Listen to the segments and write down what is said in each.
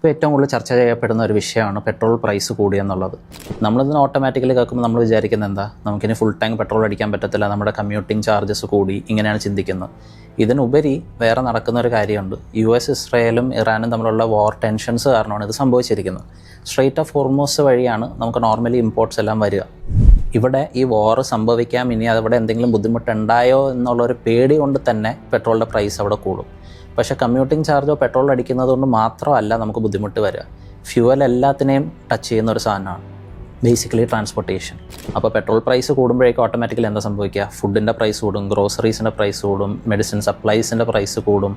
ഇപ്പോൾ ഏറ്റവും കൂടുതൽ ചർച്ച ചെയ്യപ്പെടുന്ന ഒരു വിഷയമാണ് പെട്രോൾ പ്രൈസ് കൂടിയെന്നുള്ളത്. നമ്മളിതിന് ഓട്ടോമാറ്റിക്കലി കേൾക്കുമ്പോൾ നമ്മൾ വിചാരിക്കുന്നത് എന്താ, നമുക്കിനി ഫുൾ ടാങ്ക് പെട്രോൾ അടിക്കാൻ പറ്റത്തില്ല, നമ്മുടെ കമ്മ്യൂട്ടിങ് ചാർജസ് കൂടി, ഇങ്ങനെയാണ് ചിന്തിക്കുന്നത്. ഇതിനുപരി വേറെ നടക്കുന്ന ഒരു കാര്യമുണ്ട്. US, ഇസ്രായേലും ഇറാനും തമ്മിലുള്ള വാർ ടെൻഷൻസ് കാരണമാണ് ഇത് സംഭവിച്ചിരിക്കുന്നത്. സ്ട്രെയിറ്റ് ഓഫ് ഹോർമൂസ് വഴിയാണ് നമുക്ക് നോർമലി ഇമ്പോർട്ട്സ് എല്ലാം വരിക. ഇവിടെ ഈ വാർ സംഭവിക്കാം, ഇനി അതവിടെ എന്തെങ്കിലും ബുദ്ധിമുട്ടുണ്ടായോ എന്നുള്ളൊരു പേടി കൊണ്ട് തന്നെ പെട്രോളിൻ്റെ പ്രൈസ് അവിടെ കൂടും. പക്ഷേ കമ്മ്യൂട്ടിങ് ചാർജോ പെട്രോൾ അടിക്കുന്നത് കൊണ്ട് മാത്രമല്ല നമുക്ക് ബുദ്ധിമുട്ട് വരിക. ഫ്യൂവൽ എല്ലാത്തിനെയും ടച്ച് ചെയ്യുന്ന ഒരു സാധനമാണ്, ബേസിക്കലി ട്രാൻസ്പോർട്ടേഷൻ. അപ്പോൾ പെട്രോൾ പ്രൈസ് കൂടുമ്പോഴേക്കും ഓട്ടോമാറ്റിക്കലി എന്താ സംഭവിക്കുക, ഫുഡിൻ്റെ പ്രൈസ് കൂടും, ഗ്രോസറീസിൻ്റെ പ്രൈസ് കൂടും, മെഡിസിൻ സപ്ലൈസിൻ്റെ പ്രൈസ് കൂടും,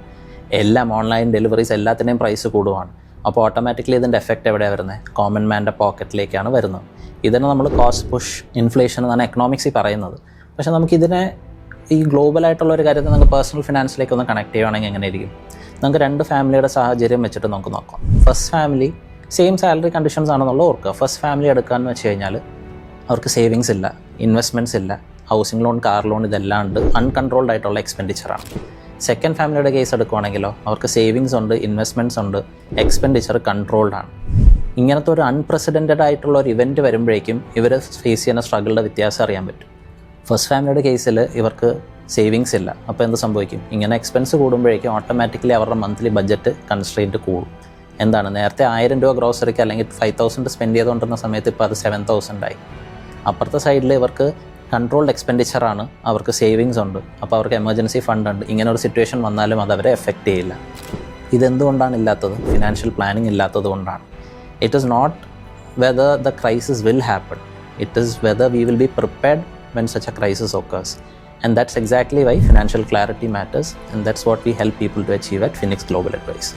എല്ലാം ഓൺലൈൻ ഡെലിവറീസ് എല്ലാത്തിൻ്റെയും പ്രൈസ് കൂടുവാണ്. അപ്പോൾ ഓട്ടോമാറ്റിക്കലി ഇതിൻ്റെ എഫക്റ്റ് എവിടെയാണ് വരുന്നത്, കോമൺ മാൻ്റെ പോക്കറ്റിലേക്കാണ് വരുന്നത്. ഇതിനെ നമ്മൾ കോസ്റ്റ് പുഷ് ഇൻഫ്ലേഷൻ എന്നാണ് എക്കണോമിക്സിൽ പറയുന്നത്. പക്ഷേ നമുക്കിതിനെ ഈ ഗ്ലോബലായിട്ടുള്ള ഒരു കാര്യത്തിൽ നമുക്ക് പേഴ്സണൽ ഫിനാൻസിലേക്ക് ഒന്ന് കണക്ട് ചെയ്യുകയാണെങ്കിൽ എങ്ങനെയായിരിക്കും, നമുക്ക് രണ്ട് ഫാമിലിയുടെ സാഹചര്യം വെച്ചിട്ട് നമുക്ക് നോക്കാം. First family same salary conditions ആണെന്നുള്ള ഓർക്കുക. ഫസ്റ്റ് ഫാമിലി എടുക്കാമെന്ന് വെച്ച് കഴിഞ്ഞാൽ അവർക്ക് സേവിങ്സ് ഇല്ല, ഇൻവെസ്റ്റ്മെൻറ്റ്സ് ഇല്ല, ഹൗസിംഗ് ലോൺ, കാർ ലോൺ ഇതെല്ലാം ഉണ്ട്, അൺകൺട്രോൾഡ് ആയിട്ടുള്ള എക്സ്പെൻഡിച്ചറാണ്. സെക്കൻഡ് ഫാമിലിയുടെ കേസ് എടുക്കുവാണെങ്കിലോ അവർക്ക് സേവിങ്സ് ഉണ്ട്, ഇൻവെസ്റ്റ്മെൻറ്റ്സ് ഉണ്ട്, എക്സ്പെൻഡിച്ചർ കൺട്രോൾഡ് ആണ്. ഇങ്ങനത്തെ ഒരു അൺപ്രസിഡൻറ്റഡ് ആയിട്ടുള്ള ഒരു ഇവൻറ്റ് വരുമ്പോഴേക്കും ഇവർ ഫേസ് ചെയ്യുന്ന സ്ട്രഗിളുടെ വ്യത്യാസം അറിയാൻ പറ്റും. ഫസ്റ്റ് ഫാമിലിയുടെ കേസിൽ ഇവർക്ക് സേവിങ്സ് ഇല്ല. അപ്പോൾ എന്ത് സംഭവിക്കും, ഇങ്ങനെ എക്സ്പെൻസ് കൂടുമ്പോഴേക്കും ഓട്ടോമാറ്റിക്കലി അവരുടെ മന്ത്ലി ബഡ്ജറ്റ് കൺസ്ട്രെയിൻറ്റ് കൂടും. എന്താണ്, നേരത്തെ 1000 രൂപ ഗ്രോസറിക്ക് അല്ലെങ്കിൽ 5000 സ്പെൻഡ് ചെയ്തുകൊണ്ടിരുന്ന സമയത്ത് ഇപ്പോൾ അത് 7000 ആയി. അപ്പുറത്തെ സൈഡിൽ ഇവർക്ക് കൺട്രോൾഡ് എക്സ്പെൻഡിച്ചറാണ്, അവർക്ക് സേവിങ്സ് ഉണ്ട്, അപ്പോൾ അവർക്ക് എമർജൻസി ഫണ്ട് ഉണ്ട്. ഇങ്ങനെ ഒരു സിറ്റുവേഷൻ വന്നാലും അത് അവരെ എഫക്റ്റ് ചെയ്യില്ല. ഇതെന്തുകൊണ്ടാണ് ഇല്ലാത്തത്, ഫിനാൻഷ്യൽ പ്ലാനിങ് ഇല്ലാത്തത് കൊണ്ടാണ്. It is not whether the crisis will happen, it is whether we will be prepared when such a crisis occurs. And that's exactly why financial clarity matters, and that's what we help people to achieve at Phoenix Global Advice.